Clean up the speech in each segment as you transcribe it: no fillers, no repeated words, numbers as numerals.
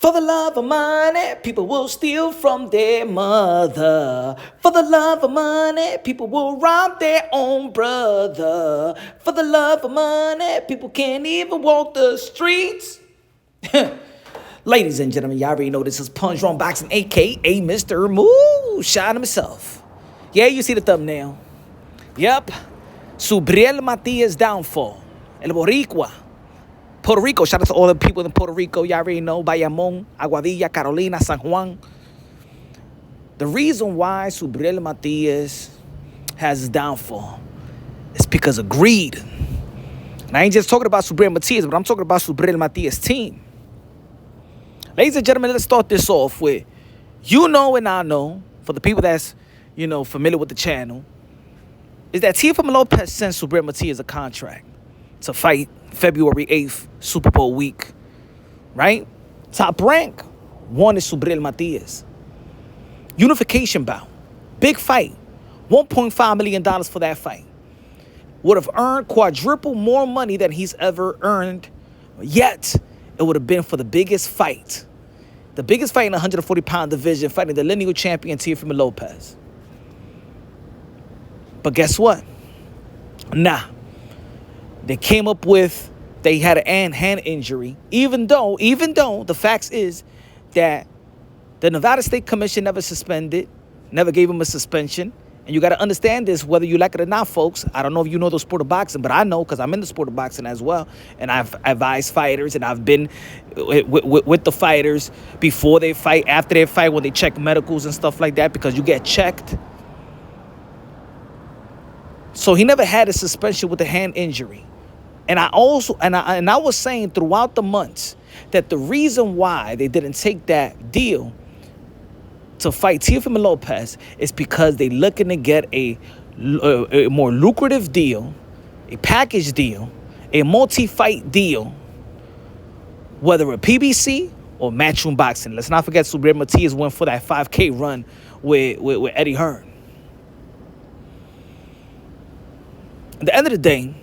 For the love of money, people will steal from their mother. For the love of money, people will rob their own brother. For the love of money, people can't even walk the streets. Ladies and gentlemen, y'all already know this is Punch Wrong Boxing, aka Mr. Moonshine himself. Yeah, you see the thumbnail. Yep. Subriel Matias downfall. El Boricua. Puerto Rico, shout out to all the people in Puerto Rico. Y'all already know, Bayamón, Aguadilla, Carolina, San Juan. The reason why Subriel Matias has his downfall is because of greed. And I ain't just talking about Subriel Matias, but I'm talking about Subriel Matias' team. Ladies and gentlemen, let's start this off with, you know and I know, for the people that's, familiar with the channel, is that Teofimo Lopez sent Subriel Matias a contract to fight February 8th, Super Bowl week, right? Top rank, one is Subriel Matias. Unification bout, big fight, $1.5 million for that fight. Would have earned quadruple more money than he's ever earned, yet it would have been for the biggest fight. The biggest fight in the 140-pound division, fighting the lineal champion Teofimo Lopez. But guess what? Nah. They came up with, they had an hand injury, even though the facts is that the Nevada State Commission never gave him a suspension. And you got to understand this, whether you like it or not, folks. I don't know if you know the sport of boxing, but I know because I'm in the sport of boxing as well. And I've advised fighters, and I've been with the fighters before they fight, after they fight, when they check medicals and stuff like that, because you get checked. So he never had a suspension with a hand injury. And I was saying throughout the months that the reason why they didn't take that deal to fight Teofimo Lopez is because they're looking to get a more lucrative deal, a package deal, a multi-fight deal, whether a PBC or Matchroom Boxing. Let's not forget Subriel Matias went for that 5K run with Eddie Hearn. At the end of the day,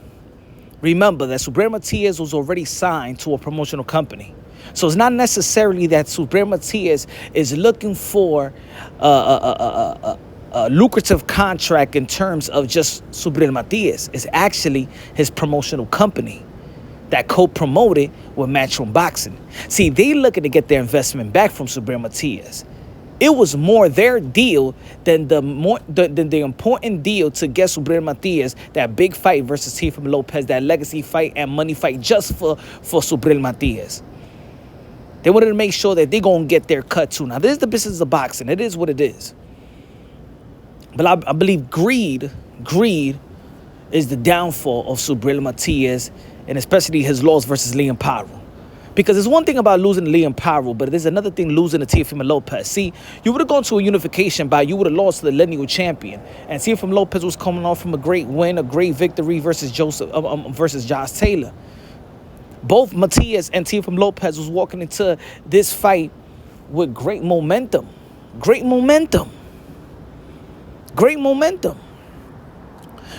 remember that Subriel Matias was already signed to a promotional company. So it's not necessarily that Subriel Matias is looking for a lucrative contract in terms of just Subriel Matias. It's actually his promotional company that co-promoted with Matchroom Boxing. See, they looking to get their investment back from Subriel Matias. It was more their deal than the important deal to get Subriel Matias that big fight versus Teofimo Lopez, that legacy fight and money fight just for Subriel Matias. They wanted to make sure that they're going to get their cut too. Now, this is the business of boxing. It is what it is. But I believe greed is the downfall of Subriel Matias, and especially his loss versus Liam Paro. Because there's one thing about losing to Liam Paro, but there's another thing losing to Teofimo Lopez. See, you would have gone to a unification bout, you would have lost to the lineal champion. And Teofimo Lopez was coming off from a great win, a great victory versus Josh Taylor. Both Matias and Teofimo Lopez was walking into this fight with great momentum. Great momentum. Great momentum.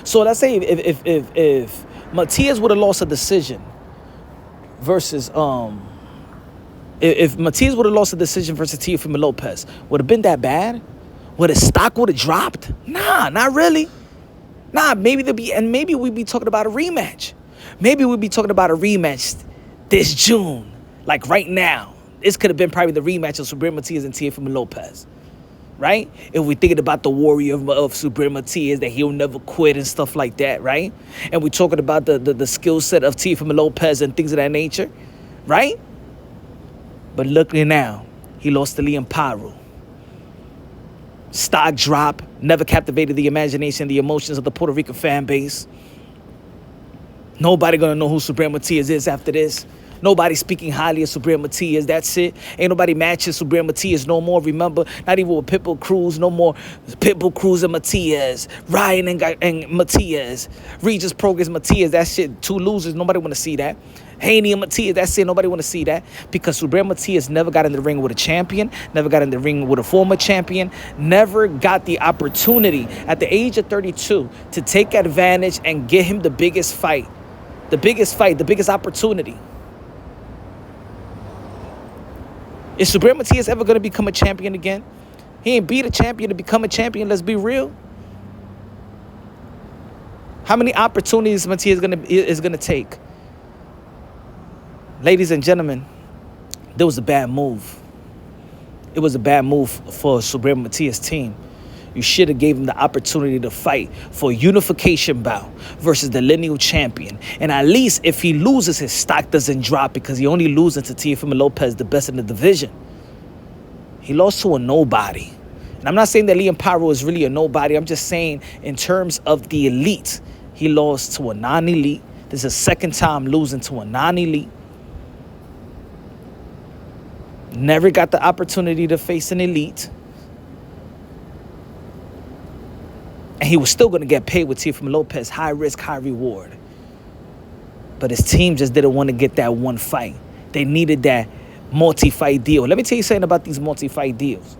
So let's say if Matias would have lost a decision versus if Matias would have lost a decision versus Teofimo Lopez, would have been that bad? Would his stock would have dropped? Nah, not really. Nah, maybe we'd be talking about a rematch. Maybe we'd be talking about a rematch this June, like right now. This could have been probably the rematch of Subriel Matias and Teofimo Lopez, right? If we're thinking about the warrior of Subriel Matias, that he'll never quit and stuff like that, right? And we're talking about the skill set of Teofimo Lopez and things of that nature, right? But look now, he lost to Liam Paro. Stock drop, never captivated the imagination, the emotions of the Puerto Rican fan base. Nobody gonna know who Subriel Matias is after this. Nobody speaking highly of Subriel Matias. That's it. Ain't nobody matching Subriel Matias no more. Remember, not even with Pitbull Cruz. No more Pitbull Cruz and Matias. Ryan and Matias. Regis Progress Matias. That shit, two losers. Nobody want to see that. Haney and Matias. That's it. Nobody want to see that. Because Subriel Matias never got in the ring with a champion. Never got in the ring with a former champion. Never got the opportunity at the age of 32 to take advantage and get him the biggest fight. The biggest opportunity. Is Subriel Matias ever going to become a champion again? He ain't beat a champion to become a champion. Let's be real. How many opportunities Matias is gonna take? Ladies and gentlemen, there was a bad move. It was a bad move for Subriel Matias' team. You should have gave him the opportunity to fight for a unification bout versus the lineal champion. And at least if he loses, his stock doesn't drop because he only loses to Teofimo Lopez, the best in the division. He lost to a nobody. And I'm not saying that Liam Paro is really a nobody. I'm just saying in terms of the elite, he lost to a non-elite. This is the second time losing to a non-elite. Never got the opportunity to face an elite. And he was still going to get paid with Teofimo Lopez. High risk, high reward. But his team just didn't want to get that one fight. They needed that multi-fight deal. Let me tell you something about these multi-fight deals.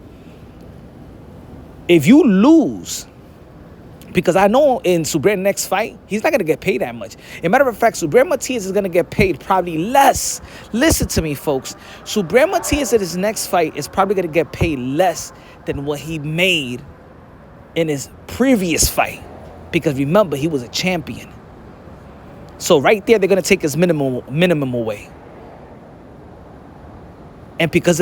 If you lose, because I know in Subriel's next fight, he's not going to get paid that much. As a matter of fact, Subriel Matias is going to get paid probably less. Listen to me, folks. Subriel Matias at his next fight is probably going to get paid less than what he made in his previous fight. Because remember, he was a champion. So right there, they're going to take his minimum away. And because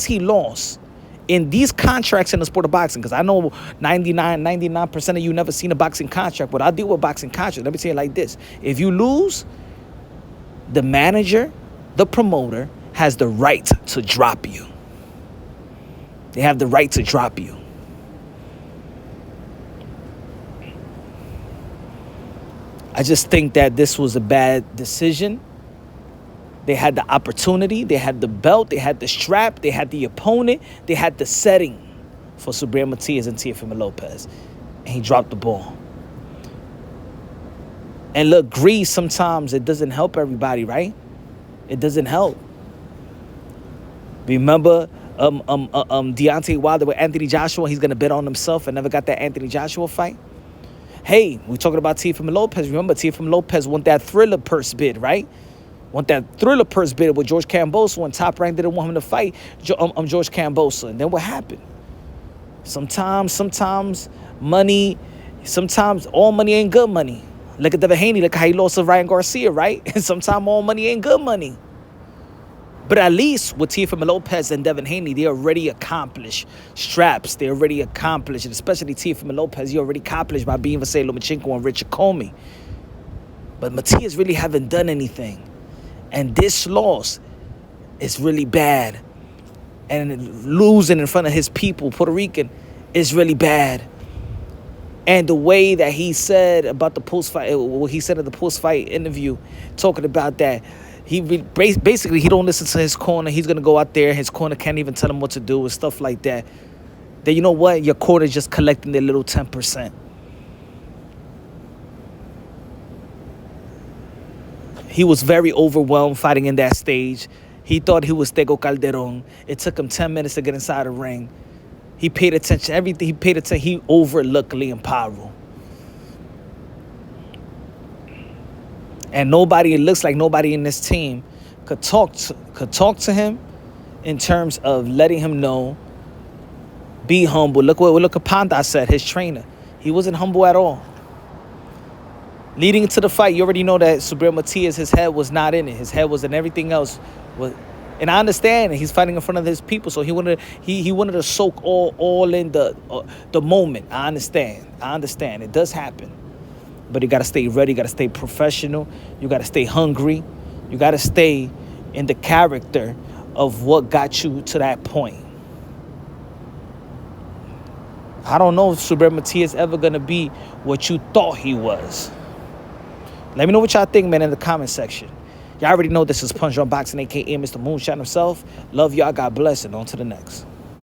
he lost in these contracts in the sport of boxing, because I know 99% of you never seen a boxing contract, but I deal with boxing contracts. Let me say it like this. If you lose, the manager, the promoter, has the right to drop you. They have the right to drop you. I just think that this was a bad decision. They had the opportunity, they had the belt, they had the strap, they had the opponent, they had the setting for Subriel Matias and Teofimo Lopez. And he dropped the ball. And look, greed sometimes, it doesn't help everybody, right? It doesn't help. Remember Deontay Wilder with Anthony Joshua? He's going to bet on himself and never got that Anthony Joshua fight. Hey, we're talking about Teofimo Lopez. Remember, Teofimo Lopez won that Thriller purse bid, right? Want that Thriller purse bid with George Kambosos when Top Rank didn't want him to fight George Kambosos. And then what happened? Sometimes money, sometimes all money ain't good money. Look at Devin Haney, look how he lost to Ryan Garcia, right? And sometimes all money ain't good money. But at least with Teofimo Lopez and Devin Haney, they already accomplished straps. They already accomplished, and especially Teofimo Lopez, he already accomplished by being Vasily Lomachenko and Richard Comey. But Matias really haven't done anything. And this loss is really bad. And losing in front of his people, Puerto Rican, is really bad. And the way that he said about the post-fight, what he said in the post-fight interview, talking about that, basically he don't listen to his corner. He's going to go out there. His corner can't even tell him what to do and stuff like that. Then you know what? Your corner is just collecting their little 10%. He was very overwhelmed fighting in that stage. He thought he was Tego Calderon. It took him 10 minutes to get inside the ring. He paid attention. Everything he paid attention. He overlooked Liam Paro. And it looks like nobody in this team could talk to him in terms of letting him know, be humble. Look what Panda said, his trainer. He wasn't humble at all. Leading into the fight, you already know that Subriel Matias, his head was not in it. His head was in everything else. And I understand he's fighting in front of his people, so he wanted to soak all in the moment. I understand. It does happen. But you got to stay ready. You got to stay professional. You got to stay hungry. You got to stay in the character of what got you to that point. I don't know if Subriel Matias ever going to be what you thought he was. Let me know what y'all think, man, in the comment section. Y'all already know this is Punch on Boxing, a.k.a. Mr. Moonshine himself. Love y'all. God bless, and on to the next.